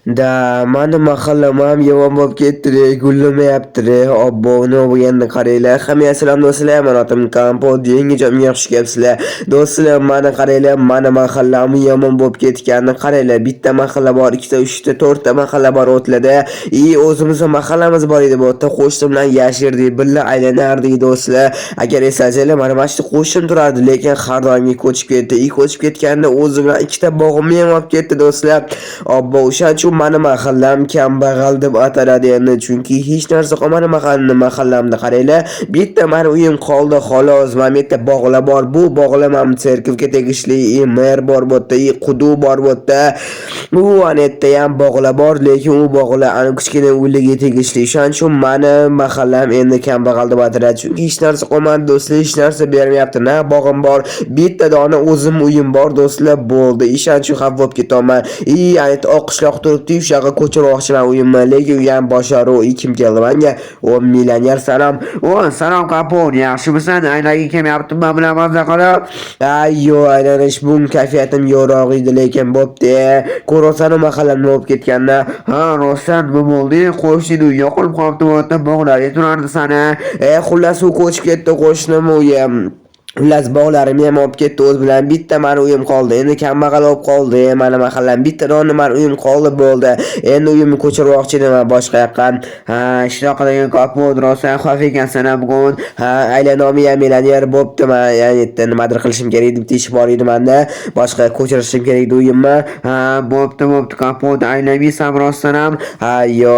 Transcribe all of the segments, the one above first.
Da mani mahallam ham yomon bo'lib ketdi, gullamayapti. Obbo, nima bo'lganini qaranglar. Hammaga salom do'stlar, men otim Kompot, yangi joyga xush kelibsizlar. Do'stlar, mani qaranglar, mani mahallam yomon bo'lib ketganini qaranglar. Bitta mahalla bor, ikkita, uchta, to'rtta mahalla bor o'tlada. O'zimizning mahallamiz bor edi, bu yerda qo'shnim bilan yashirdik, birga aylanardik do'stlar. Agar eslasanglar, mana mana shu qo'shnim turardi, lekin har doimgi ko'chib ketdi. Ko'chib ketganda o'zi bilan ikkita bog'imni ham olib ketdi do'stlar. Obbo, o'shancha mani mahallam kambag'al deb ataladi endi, chunki hech narsa qolmadi mahallamda. Qaranglar, bitta mani uyim qoldi xolos. Mana bu yerda bog'lar bor. Bu bog'lar ham serkivga tegishli, mer bor bu yerda, quduq bor bu yerda. U anetda ham bog'lar bor, lekin u bog'lar ana kichkina uylarga tegishli. O'shancha mani mahallam endi kambag'al deb ataladi, chunki hech narsa qolmadi do'stlar, hech narsa bermayapti. Na bog'im bor, bitta dona o'zim uyim bor do'stlar, bo'ldi. O'shancha xavf bo'lib ketaman. Ayt oqishloq turibdi, o'sha yoqqa ko'chirmoqchiman uyimni, lekin u ham boshqaruv. Kim keldi menga? O millioner salom. O salom Kompot, yaxshimisan? Aynaga kelyaptim men bilan mazza qilib. Ayyo, aylanish bugun kayfiyatim yo'roq edi, lekin bo'pti. Ko'rsan mahallam nima bo'lib ketganini. Ha, rostdan nima bo'ldi? Qo'shning uy yoqilib qolibdi, bu yerda bog'larga turardi sana. Xullas u ko'chib ketdi qo'shnim uyim. Xullas bog'larimni ham olib ketdi o'z bilan. Bitta mani uyim qoldi. Endi kambag'al bo'lib qoldi. Mana mahallam bitta dona mani uyim qoldi bo'ldi. Endi uyimni ko'chirmoqchi edim boshqa yoqqa. Ha, shunaqa degan Kompot, rostdan xavf ekansan bugun. Ha, aylanomi ham millioner bo'ptimi? Ya'ni nimadir qilishim kerak deb ish bor edi menda. Boshqa ko'chirishim kerak edi uyimni. Ha, bo'pti Kompot, aylamaysan rostdan ham. Ha, yo,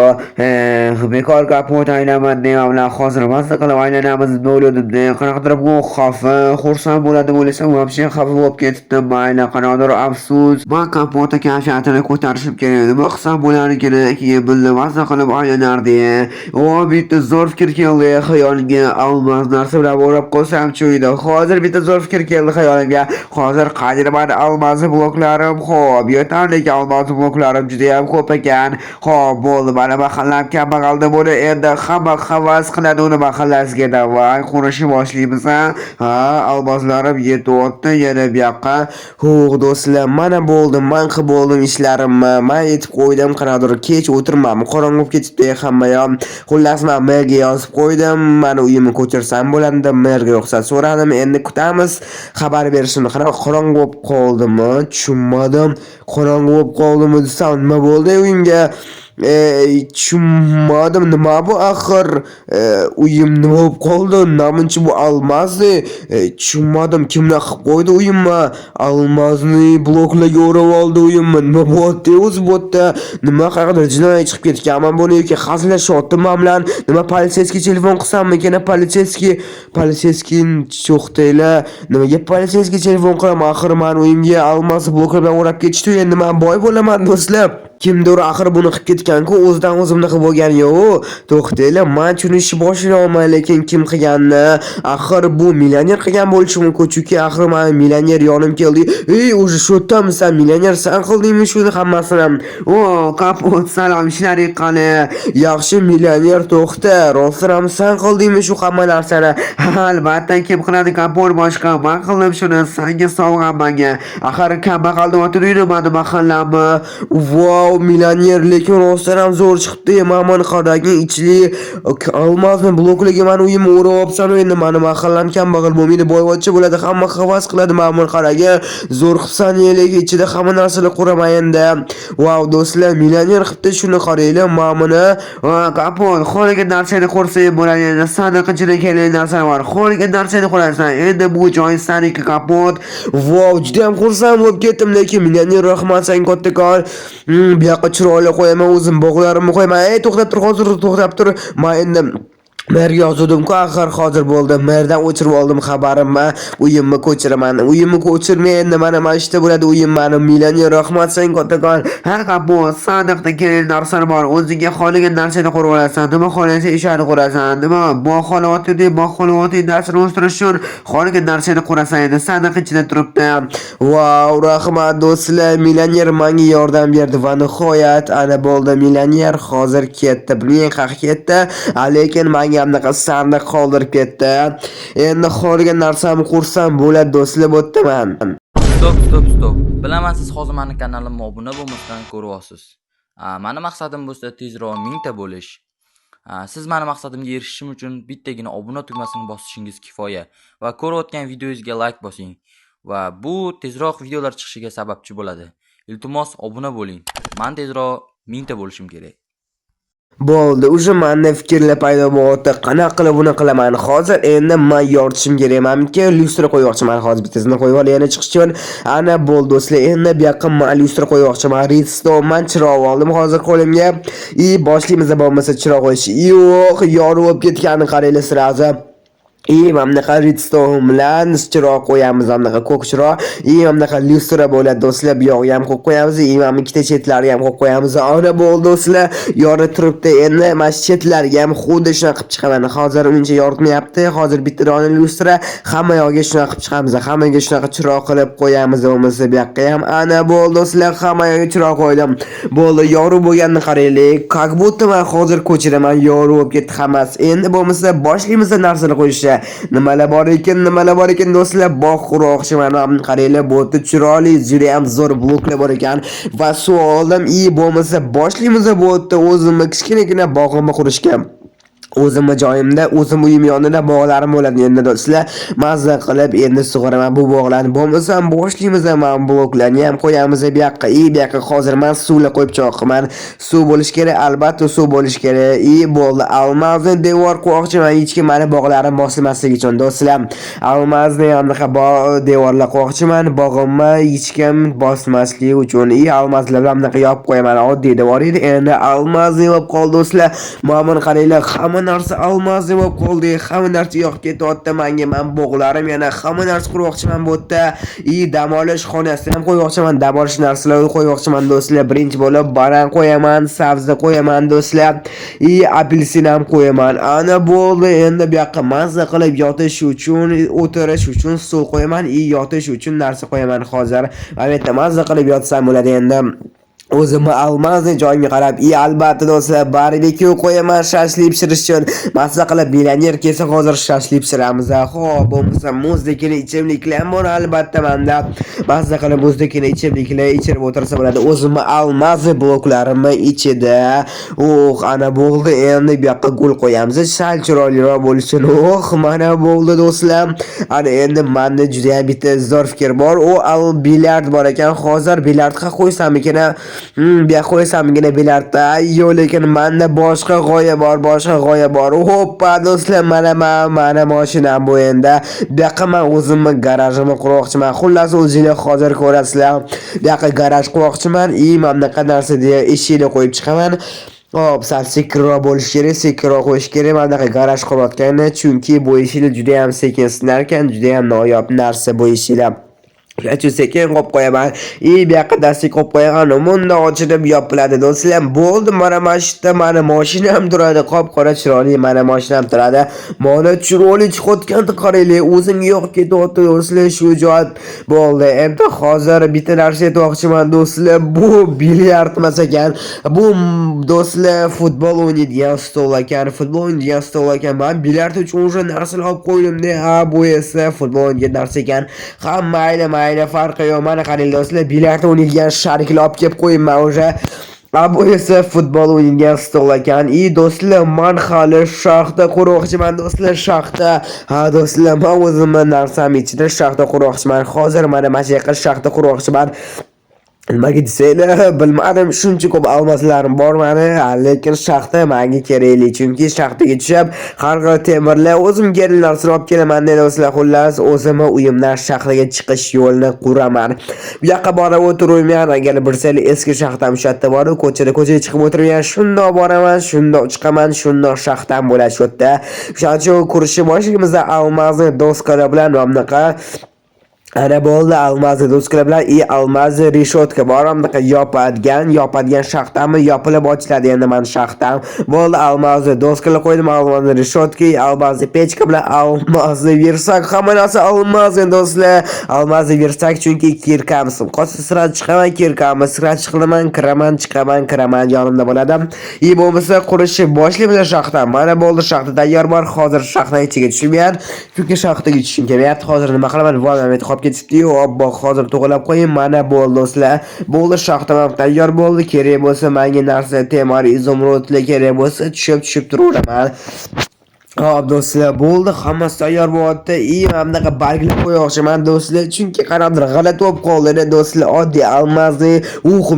bekor Kompot aylaman nima bilan hozir mazza qilib aylanamiz deb o'yladim. Qanaqadir bu xavf xursand bo'ladi o'ylasam, вообще xafa bo'lib ketibdi. Mayli, qanaqadir afsus. Men Kompotga kayfiyatini ko'tarishim kerak edi. Maqsad bo'larkan, keyin birga mazza qilib aylanardi. O, bitta zo'r fikr keldi xayolimga. Olmos narsa bilan o'rab qo'ysam-chi uyda. Hozir bitta zo'r fikr keldi xayolimga. Hozir qadrmani olmos bloklarim, xo'p, yetarli olmos bloklarim juda ham ko'p ekan. Xo'p, bo'ldi, mana mahallam kambag'alda bo'ldi. Endi hamma havas qiladi uni mahallasiga da. Voy, qurishni boshlaymiz. Ha, olmoslarim yetyapti yana bu yoqqa. Xo'p do'stlar, mana bo'ldi, men qilib bo'ldim ishlarimni. Men yetib qo'ydim, qanaqadir kech o'tirmam. Qorong'i bo'lib ketibdi hamma ham. Xullas, men merga yozib qo'ydim. Meni uyimni ko'chirsam bo'ladi deb merga ruxsat so'radim. Endi kutamiz xabar berishini. Qanaqa qorong'i bo'lib qoldimi? Tushunmadim. Qorong'i bo'lib qoldimi desam, nima bo'ldi uyimga? Tushunmadim, nima bu axir? Uyim nima bo'lib qoldi? Namuncha bu olmosni? Tushunmadim, kimlar qilib qo'ydi uyimni? Olmosni bloklarga o'rab oldi uyimni. Nima bo'pti o'zi bu yerda? Nima qanaqadir jinoyat chiqib ketganman buni yoki hazillashyapti men bilan? Nima politsiyaga telefon qilsammikan? Politsiyani cho'xtaylar. Nimaga politsiyaga telefon qilaman? Axir men uyimga olmos bloklar bilan o'rab ketishdi. Endi men boy bo'laman do'stlar. Kimdir axir buni qilib ketgan-ku, o'zidan o'zimni qilib bo'lgani yo'q. To'xtanglar, men tushunishni boshlayapman, lekin kim qilganini? Axir bu millioner qilgan bo'lishi mumkin, chunki axir men millioner yonim keldi. O'zi shu yerdanmisan, millioner sen qildingmi shuni hammasini? O, Kompot, salom, ishlaring qani? Yaxshi millioner, to'xta, rostdan sen qildingmi shu hamma narsani? Albatta, kim qiladi Kompot boshqa? Men qildim shuni, senga sovg'am menga. Axir kambag'alda o'tirdim meni mahallamni. Wow, millioner, lekin rostdan ham zo'r chiqibdi. Mana qaragin, ichli olmosni bloklaga meni uyimni o'rab olibsan. Endi meni mahallam kambag'al bo'lmaydi, boyvachcha bo'ladi, hamma havas qiladi. Mana qaragin, zo'r qilsan, lekin ichida hamma narsalar quraman endi. Wow do'stlar, millioner qilibdi, shuni qaranglar. Mana Kompot, xohlagan narsani ko'rsang bo'ladi. Endi sandiq ichida kelgan narsalar bor. Xohlagan narsani ko'rasan. Endi bu joy saniki Kompot. Wow, juda ham xursand bo'lib ketdim, lekin millioner, rahmat senga kattakon. Bu yoqqa chiroyli qo'yaman, o'zim bog'larimni qo'yaman. To'xtab tur, hozir to'xtab tur. Men endi merga yozdim-ku, axir hozir bo'ldi. Merdan o'chirib oldim xabarimni. Uyimni ko'chiraman. Uyimni ko'chirmay endi mana ishda bo'ladi uyim meni. Millioner, rahmat senga kattakon. Ha, bu sandiqda kerak narsalar bor. O'zingga xohlagan narsani qurib olasan. Nima xohlasang ishani qurasan. Nima bog'xolavoti narsani o'stirish uchun xohlagan narsani qurasan. Endi sandiq ichida turibdi. Wow, rahmat do'stlar. Millioner menga yordam berdi va nihoyat ana bo'ldi millioner. Hozir ketdi. Buning haqi ketdi. Lekin menga hamnaqa sandiq qoldirib ketdi. Endi xohlagan narsamni qursam bo'ladi do'stlar, bo'ptiman. Stop. Bilaman siz hozir meni kanalimga obuna bo'lmasdan ko'ryapsiz. Mani maqsadim bo'lsa tezroq 1000 ta bo'lish. Siz mani maqsadimga erishishim uchun bittagina obuna tugmasini bosishingiz kifoya va ko'rayotgan videoyingizga like bosing va bu tezroq videolar chiqishiga sababchi bo'ladi. Iltimos obuna bo'ling. Men tezroq 1000 ta bo'lishim kerak. Bo'ldi, o'sha menda fikrlar paydo bo'ldi. Qanaqa qilib buni qilaman? Hozir endi men yoritishim kerakmanki, lyustra qo'ymoqchiman. Hozir bittasini qo'yib olib yana chiqish uchun. Ana bo'ldi do'stlar. Endi bu yoqqa men lyustra qo'ymoqchiman. Redstone chiroq oldim hozir qo'limga. Boshlaymiz bo'lmasa chiroq qo'yish. Yo'q, yorib bo'lib ketganini qaranglar sirazi. Mamlaqa redstone bilan chiroq qo'yamiz, mamlaqa ko'k chiroq. Mamlaqa lyustra bo'ladi do'stlar. Bu yog'i ham qo'yib qo'yamiz. Mana ikkita chetlariga ham qo'yib qo'yamiz. Ana bo'ldi do'stlar. Yorib turibdi. Endi mana chetlariga ham xuddi shunaqa qilib chiqaman. Hozir uncha yoritmayapti. Hozir bitta dona lyustra hamma yoqqa shunaqa qilib chiqamiz. Hammaga shunaqa chiroq qilib qo'yamiz. Bo'lmasa bu yoqqa ham ana bo'ldi do'stlar. Hamma yoqqa chiroq qo'ydim. Bo'ldi, yorib bo'lganini qaranglar. Как будто men hozir ko'chiraman, yorib bo'lib ketdi hammasi. Endi bo'lmasa boshlaymiz narsalar qo'yishga. Nimalar bor ekan do'stlar, bog' qurmoqchiman. Qaranglar, bu yerda chiroyli, juda ham zo'r bloklar bor ekan va suv oldim. Bo'lmasa boshlaymiz bu yerda o'zimni kichkinagina bog'imni qurishga. O'zimni joyimda, o'zim uyim yonida bog'larim bo'ladi endi do'stlar. Mazza qilib endi sug'oraman bu bog'larni. Bo'lmasa boshlaymiz ham bloklarni ham qo'yamiz bu yoqqa. Bu yoqqa hozir men suvlar qo'yib chiqaman. Suv bo'lish kerak, albatta suv bo'lish kerak. Bo'ldi, almazni devor qo'ymoqchiman. Hech kim meni bog'larim bosmasligi uchun do'stlar. Almazni yonaqa devorlar qo'ymoqchiman. Bog'imni hech kim bosmasligi uchun. Almazlar bilan bunaqa yopib qo'yaman. Oddiy devor edi. Endi almazni yopib qoldi do'stlar. Mana qaranglar, hamma narsa almaz bo'lib qoldi. Hamma narsa yo'q ketyapti menga. Men bog'larim yana hamma narsa qurmoqchiman bu yerda. Dam olish xonasini ham qo'ymoqchiman. Dam olish narsalarni qo'ymoqchiman do'stlar. Birinchi bo'lib banan qo'yaman, sabzi qo'yaman do'stlar. Apelsin ham qo'yaman. Ana bo'ldi. Endi bu yoqqa mazza qilib yotish uchun, o'tirish uchun suv qo'yaman, yotish uchun narsa qo'yaman hozir. Albatta mazza qilib yotsam bo'ladi endi. O'zimni almazni joyimga qarab, albatta do'stlar, barbekyu qo'yaman shashlik pishirish uchun. Masalan qilib milyoner kelsa hozir shashlik pishiramiz. Xo'p, bo'lmasa muzdagina ichimliklar ham bor albatta menda. Masalan qilib muzdagina ichimliklar ichirib o'tirsa bo'ladi. O'zimni almazni bloklarimni ichida. Ana bo'ldi. Endi bu yoqqa gul qo'yamiz. Sal chiroyliroq bo'lishi uchun. Mana bo'ldi do'stlar. Ana endi menda juda ham bitta zo'r fikr bor. Bilyard bor ekan. Hozir bilyardga qo'ysam ekan. Bu yoqqa qo'ysamgina bilardda. Yo'q, lekin menda boshqa g'oya bor. Hoppa do'stlar, mana mashinam bu endi. Bu yoqqa men o'zimni garajimni qurmoqchiman. Xullas o'zingizlar hozir ko'rasizlar. Bu yoqqa garaj qurmoqchiman. Mamlaqa narsa deya eshikni qo'yib chiqaman. Sal sekinroq bo'lish kerak, sekinroq qo'yish kerak. Mana bunaqa garaj qurayotganda, chunki bu eshiklar juda ham sekin sinar ekan, juda ham noyob narsa bu eshiklar. Sekin qo'yib qo'yaman. Bu yoqqa dastik qo'yib qo'yaman. Bunda ochilib yopiladi do'stlar. Bo'ldi, mana mashina, mana mashinam turadi. Qop-qora chiroyli mana mashinam turadi. Mana chiroyli chiqayotganini qaranglar. O'zim yo'q ketyapti do'stlar, shu joy. Bo'ldi. Endi hozir bitta narsa aytmoqchiman do'stlar. Bu bilyard emas ekan. Bu do'stlar futbol o'ynaydigan stol ekan. Men bilyard uchun o'sha narsalar olib qo'ydim-da. Bu esa futbol o'ynaydigan narsa ekan. Mayli farqi yo'q. Mana qaranglar do'stlar, bilyard o'ynaydigan shariklar olib kelib qo'yibman o'sha. Bu esa futbol o'ynaydigan stol ekan. Do'stlar, men hali shaxta qurmoqchiman do'stlar, shaxta. Do'stlar, men o'zimning narsam ichida shaxta qurmoqchiman. Hozir mana shu yerga shaxta qurmoqchiman. Nimaga desanglar, bilmadim, shuncha ko'p almaslarim bor meni, lekin shaxta menga kerakli, chunki shaxtaga tushib, har xil temirlar o'zim kerak narsani olib kelaman dedi do'stlar. Xullas, o'zimni uyimdan shaxtaga chiqish yo'lini quraman. Bu yoqqa borib o'tirmayman, agar bilsanglar, eski shaxtam shu yerda bor, ko'chaga chiqib o'tirmayman, shundoq boraman, shundoq chiqaman, shundoq shaxtam bo'ladi shu yerda. O'shancha kurishni boshligimizda almazni doskalar bilan bunaqa ana bo'ldi, almazni doskalar bilan almazni reshotka bor, bunaqa yopadigan shaxtami yopilib ochiladi endi men shaxtam. Bo'ldi, almazni doskalar qo'ydim, almazni reshotka, almazni pechka bilan almazni versak, hamma narsa almazni do'stlar. Almazni versak, chunki kirkamiz. Qolsa sira chiqaman, kirkamiz, sira chiqaman, kiraman yonimda bo'ladi. Bo'lmasa qurishni boshlaymiz shaxtam. Mana bo'ldi, shaxta tayyor bor. Hozir shaxtaning ichiga tushmayman, chunki shaxtaga tushishim kerak. Hozir nima qilaman? Bo'lmaydi, qolib ketibdi-yu, obbo hozir to'g'rilab qo'ying. Mana bo'ldi do'stlar. Bo'ldi, shaxtam ham tayyor bo'ldi. Kerak bo'lsa menga narsa temir, izumrudlar kerak bo'lsa tushib turaveraman. Hop do'stlar, bo'ldi, hammasi tayyor bo'lyapti. Mana bunaqa belgilab qo'ymoqchiman do'stlar, chunki qanaqadir g'alati bo'lib qoldi do'stlar. Oddiy almazli,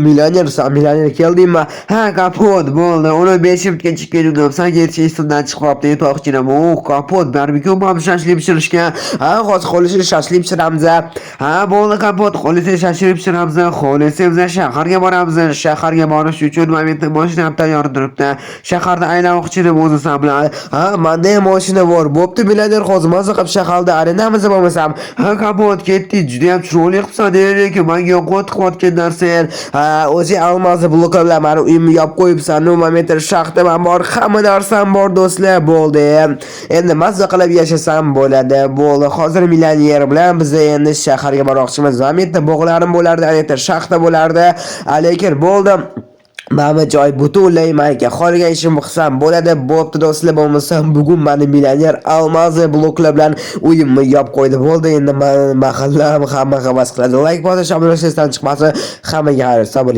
millioner keldingmi? Ha, kapot bo'ldi. Uni 5 minutga chiqib keldim. Sanki esimdan chiqib qolibdi, to'xtinam. Kapot, barbekyu ham shashlik pishirishgan. Ha, hozir qo'lishni shashlik pishiramiz. Ha, bo'ldi, kapot, qo'lishni shashlik pishiramiz. Xo'lasa shaharga boramiz. Shaharga borish uchun momentda mashina ham tayyor turibdi. Shaharda aylanmoqchi deb o'zim bilan. Ha, mashina bor. Bo'pti, millioner hozir maza qilib shaharda arenamiz bo'lmasam. Ha, kapot ketdi. Juda ham chiroyli qilsa lekin menga yoqayotgan narsa. Ha, o'zi almazli bloklar bilan meni uyimni yopib qo'yibsan. Bu momentda shaxtam ham bor, hamma narsam bor do'stlar. Bo'ldi. Endi maza qilib yashasam bo'ladi. Bo'ldi. Hozir millioner bilan biz endi shaharga bormoqchimiz. Zamitda bog'larim bo'lardi, aytlar shaxta bo'lardi. Lekin bo'ldi. Mana joy butunlay menga qolgan ishim qilsam bo'ladi. Bo'pti do'stlar, bo'lmasa bugun meni millioner almazli bloklar bilan uyimni yopib qo'ydi. Bo'ldi, endi mahallam hamma havas qiladi. Like bosish, obunachisidan chiqmasa hammaga xayr, sabr.